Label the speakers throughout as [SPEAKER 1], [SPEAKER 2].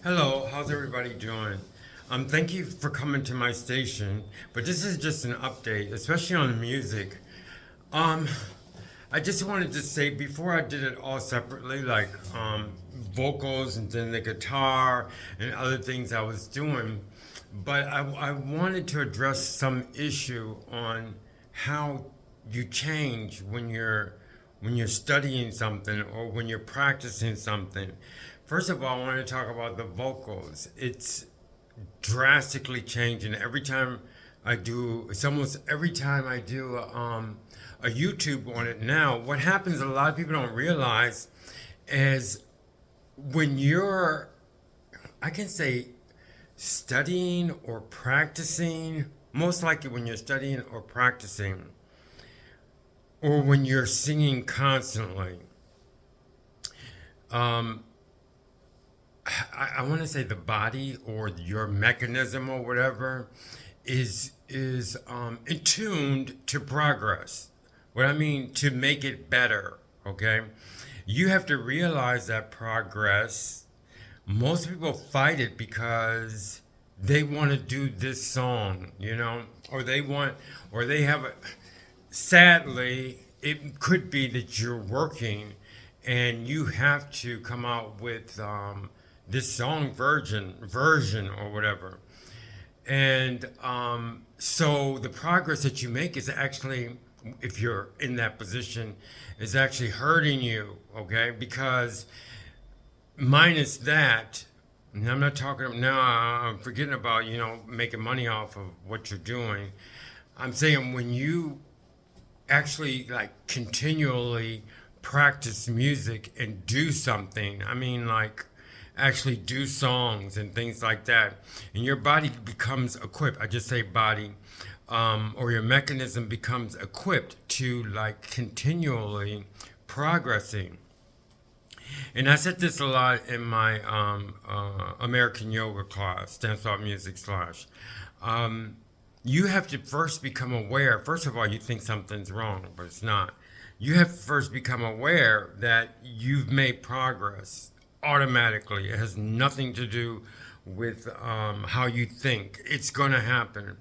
[SPEAKER 1] Hello, how's everybody doing? Thank you for coming to my station, but this is just an update, especially on music. Um, I just wanted to say before I did it all separately, like vocals and then the guitar and other things I was doing, but I wanted to address some issue on how you change when you're studying something or when you're practicing something. First of all, I want to talk about the vocals. It's drastically changing every time I do. It's almost every time I do a YouTube on it now. What happens? A lot of people don't realize is when you're, I can say, studying or practicing. Most likely, when you're studying or practicing, or when you're singing constantly. Um, I want to say the body or your mechanism or whatever is attuned to progress. What I mean to make it better. Okay, you have to realize that progress. Most people fight it because they want to do this song, or they want, or they have a. Sadly, it could be that you're working and you have to come out with this song version or whatever. And so the progress that you make is actually, if you're in that position, is actually hurting you, okay? Because minus that, and I'm not talking now, I'm forgetting about, making money off of what you're doing. I'm saying when you actually like continually practice music and do something. I mean, like actually do songs and things like that. And your body becomes equipped. I just say body. Or your mechanism becomes equipped to like continually progressing. And I said this a lot in my American yoga class, dance art music slash. Um, you have to first become aware. First of all, you think something's wrong, but it's not. You have to first become aware that you've made progress automatically. It has nothing to do with how you think. It's going to happen.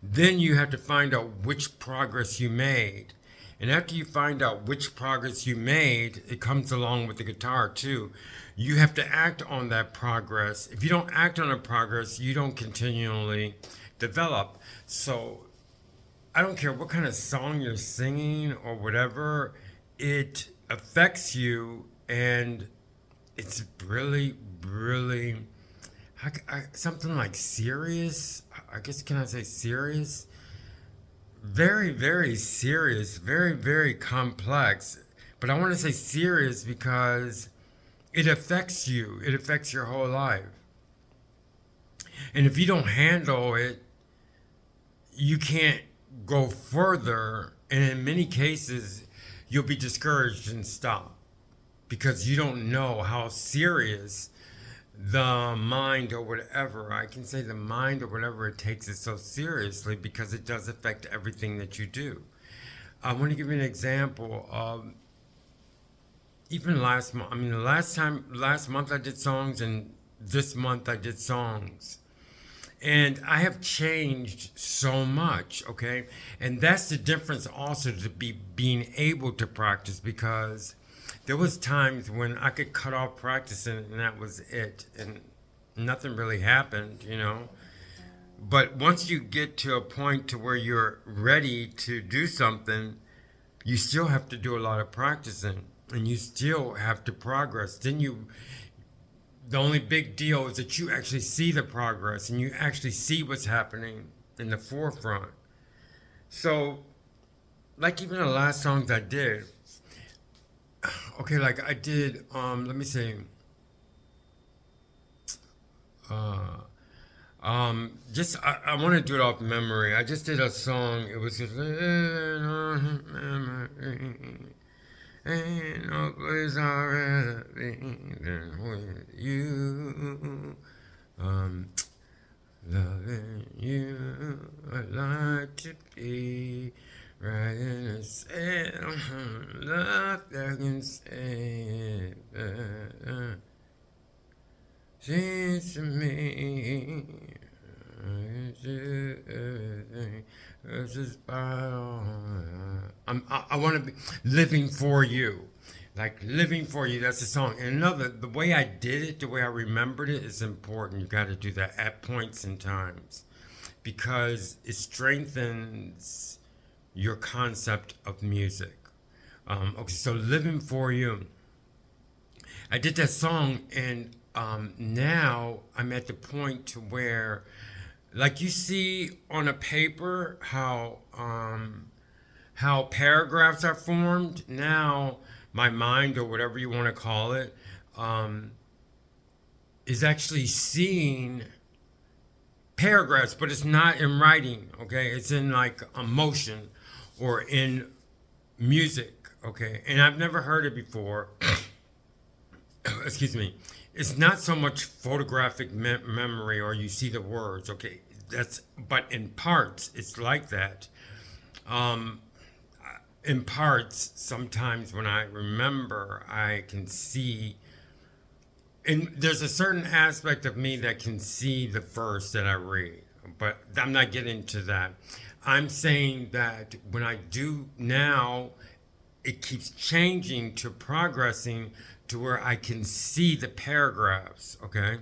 [SPEAKER 1] Then you have to find out which progress you made. And after you find out which progress you made, it comes along with the guitar too. You have to act on that progress. If you don't act on the progress, you don't continually develop. So I don't care what kind of song you're singing or whatever, it affects you, and it's really, really something like serious. I guess can I say serious? Very, very serious, very, very complex. But I want to say serious because it affects you. It affects your whole life. And if you don't handle it, you can't go further. And in many cases, you'll be discouraged and stop because you don't know how serious the mind or whatever, I can say the mind or whatever, it takes it so seriously because it does affect everything that you do. I want to give you an example. Even last month, I mean, last month I did songs, and this month I did songs. And I have changed so much, okay? And that's the difference also to be being able to practice because there was times when I could cut off practicing and that was it. And nothing really happened. But once you get to a point to where you're ready to do something, you still have to do a lot of practicing and you still have to progress. The only big deal is that you actually see the progress and you actually see what's happening in the forefront. So, like even the last songs I did, okay, like I did, let me see, uh, just I want to do it off memory. I just did a song. It was just ain't no place I'd rather be than with you. Um, Loving you, I'd like to be right in a sail. Love that can save. Seems to me I want to be living for you. Like living for you, that's the song. And another, the way I did it, the way I remembered it is important. You got to do that at points and times because it strengthens your concept of music. Okay, so living for you. I did that song, and now I'm at the point to where, like you see on a paper, how paragraphs are formed. Now my mind, or whatever you want to call it, um, is actually seeing paragraphs, but it's not in writing. Okay, it's in like a motion or in music. Okay, and I've never heard it before. Excuse me. It's not so much photographic memory, or you see the words. Okay, that's, but in parts it's like that. Um, in parts, sometimes when I remember, I can see, and there's a certain aspect of me that can see the verse that I read, but I'm not getting to that. I'm saying that when I do now, it keeps changing to progressing to where I can see the paragraphs, okay?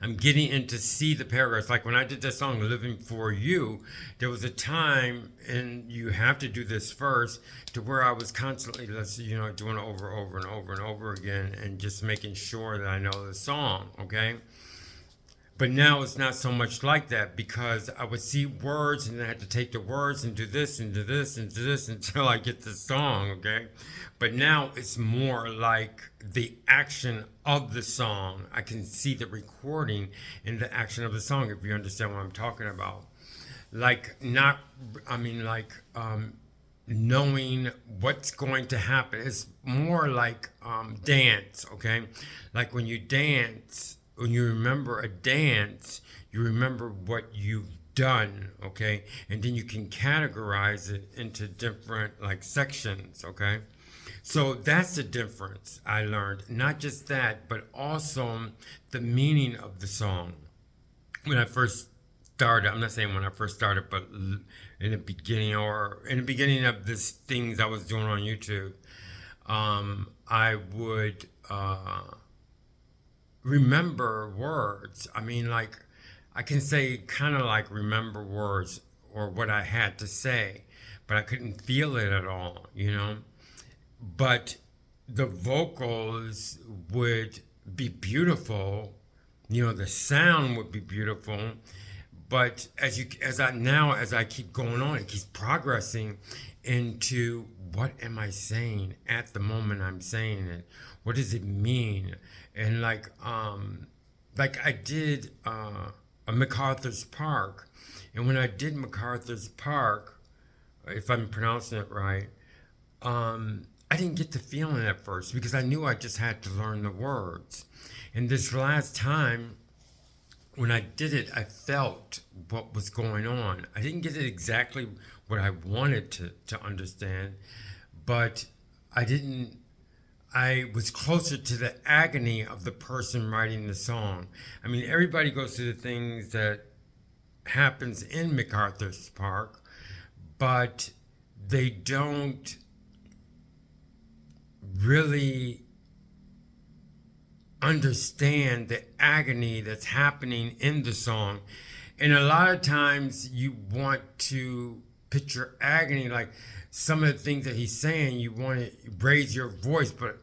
[SPEAKER 1] I'm getting into see the paragraphs. Like when I did that song Living For You, there was a time, and you have to do this first, to where I was constantly, doing it over and over and over again, and just making sure that I know the song, okay? But now it's not so much like that, because I would see words and I had to take the words and do this and do this and do this until I get the song, okay? But now it's more like the action of the song. I can see the recording in the action of the song, if you understand what I'm talking about. Like, not, I mean, like, knowing what's going to happen. It's more like dance, okay? Like when you dance, when you remember a dance, you remember what you've done, okay? And then you can categorize it into different like sections, okay? So that's the difference I learned. Not just that, but also the meaning of the song. When I first started, I'm not saying when I first started, but in the beginning, or in the beginning of this things I was doing on YouTube, I would remember words. I mean, like, I can say kind of like remember words or what I had to say, but I couldn't feel it at all, you know? But the vocals would be beautiful, the sound would be beautiful. But as I keep going on, it keeps progressing into what am I saying at the moment I'm saying it? What does it mean? And like I did a MacArthur's Park, and when I did MacArthur's Park, if I'm pronouncing it right, I didn't get the feeling at first because I knew I just had to learn the words. And this last time, when I did it, I felt what was going on. I didn't get it exactly what I wanted to understand, but I was closer to the agony of the person writing the song. I mean, everybody goes through the things that happens in MacArthur's Park, but they don't really understand the agony that's happening in the song. And a lot of times you want to picture agony, like some of the things that he's saying, you want to raise your voice. But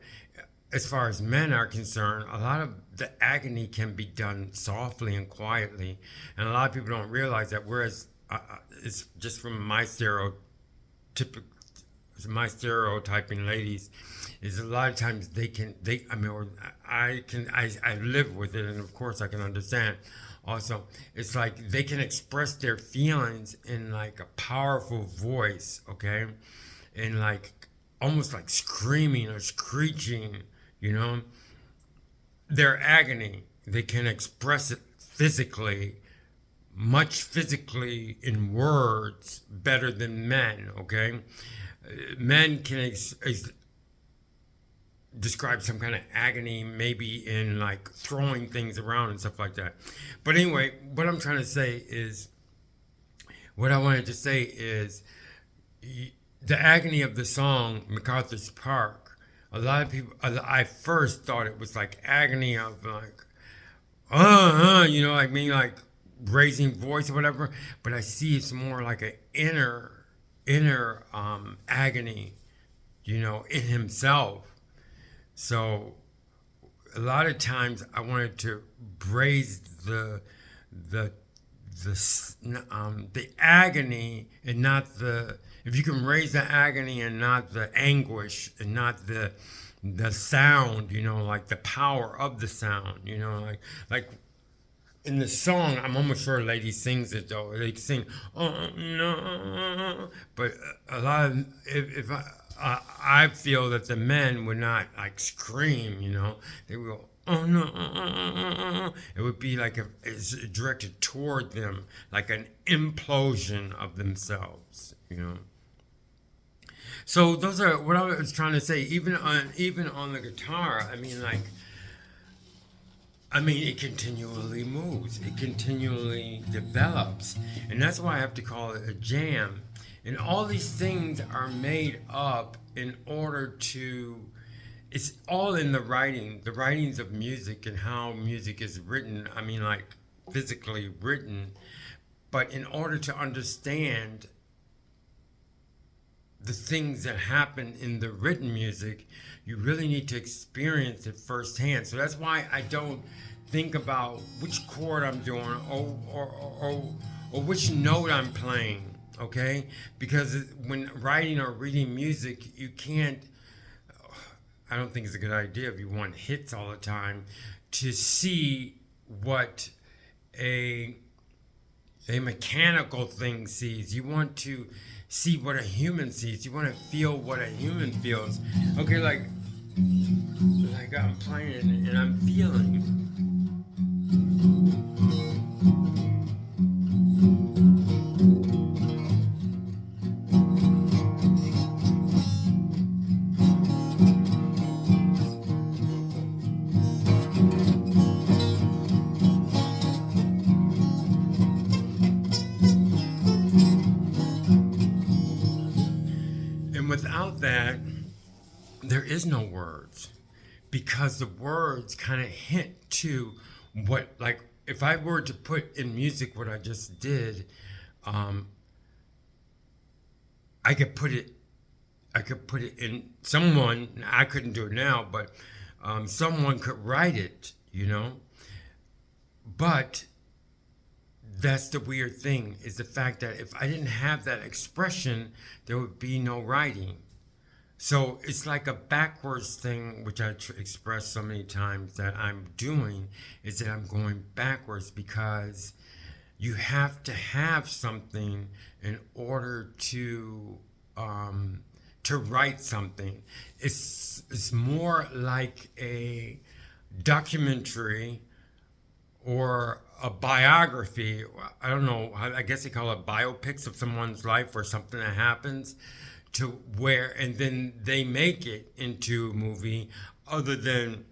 [SPEAKER 1] as far as men are concerned, a lot of the agony can be done softly and quietly. And a lot of people don't realize that, whereas it's just from my stereotyping ladies, is a lot of times I live with it, and of course I can understand also. It's like they can express their feelings in like a powerful voice, okay, and like almost like screaming or screeching, their agony. They can express it physically, much physically in words, better than men, okay? Men can describe some kind of agony, maybe in like throwing things around and stuff like that. But anyway, what I'm trying to say is, what I wanted to say is, the agony of the song MacArthur's Park. A lot of people, I first thought it was like agony of like, like raising voice or whatever. But I see it's more like an inner agony, in himself. So a lot of times I wanted to raise the the agony, and not the, if you can raise the agony and not the anguish, and not the sound, like the power of the sound, like in the song. I'm almost sure Lady sings it though. They sing, oh no, but a lot of, if I feel that the men would not like scream, they would go, oh no. It would be like it's directed toward them, like an implosion of themselves. So those are what I was trying to say. Even on the guitar, it continually moves. It continually develops. And that's why I have to call it a jam. And all these things are made up in order to, it's all in the writings of music, and how music is written. Physically written. But in order to understand the things that happen in the written music, you really need to experience it firsthand. So that's why I don't think about which chord I'm doing, or which note I'm playing, okay? Because when writing or reading music, you can't, I don't think it's a good idea if you want hits all the time to see what a mechanical thing sees. You want to see what a human sees. You want to feel what a human feels. Okay, like I'm playing and I'm feeling. Without that, there is no words, because the words kind of hint to what, like, if I were to put in music what I just did, I could put it in someone. I couldn't do it now, but someone could write it, But that's the weird thing, is the fact that if I didn't have that expression, there would be no writing. So it's like a backwards thing, which I expressed so many times that I'm doing, is that I'm going backwards, because you have to have something in order to write something. It's more like a documentary or a biography. I don't know, I guess they call it biopics of someone's life, or something that happens, to where, and then they make it into a movie, other than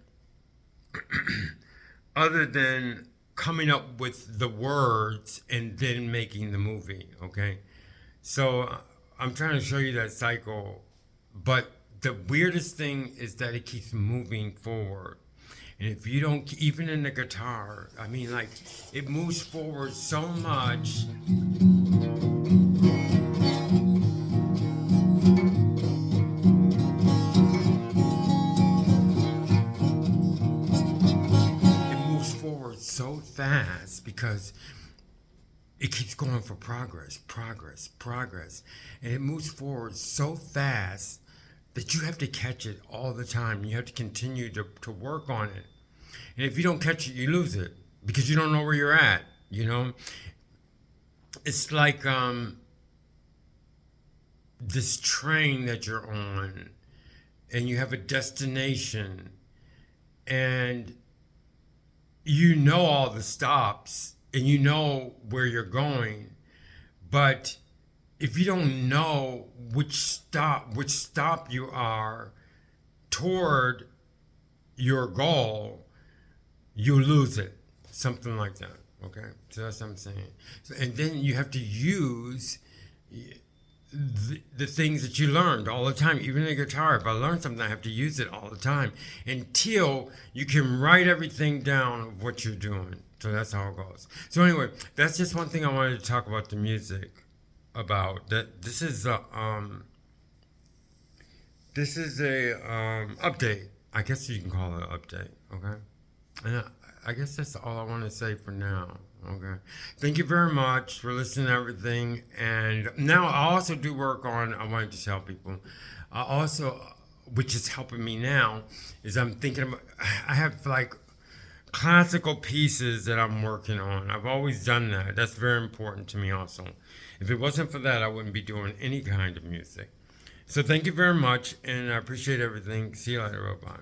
[SPEAKER 1] coming up with the words and then making the movie. Okay, so I'm trying to show you that cycle, but the weirdest thing is that it keeps moving forward. And if you don't, even in the guitar, it moves forward so much. It moves forward so fast because it keeps going for progress. And it moves forward so fast that you have to catch it all the time. You have to continue to work on it. And if you don't catch it, you lose it, because you don't know where you're at, It's like this train that you're on, and you have a destination, and you know all the stops, and you know where you're going, but if you don't know which stop you are toward, your goal, you lose it. Something like that. Okay? So that's what I'm saying. So, and then you have to use the things that you learned all the time. Even in the guitar, if I learn something, I have to use it all the time until you can write everything down of what you're doing. So that's how it goes. So anyway, that's just one thing I wanted to talk about the music about. That this is a update. I guess you can call it an update. Okay, and I guess that's all I want to say for now. Okay. Thank you very much for listening to everything. And now I also do work on, I wanted to tell people, I also, which is helping me now, is I'm thinking about, I have like classical pieces that I'm working on. I've always done that. That's very important to me also. If it wasn't for that, I wouldn't be doing any kind of music. So thank you very much, and I appreciate everything. See you later. Bye-bye.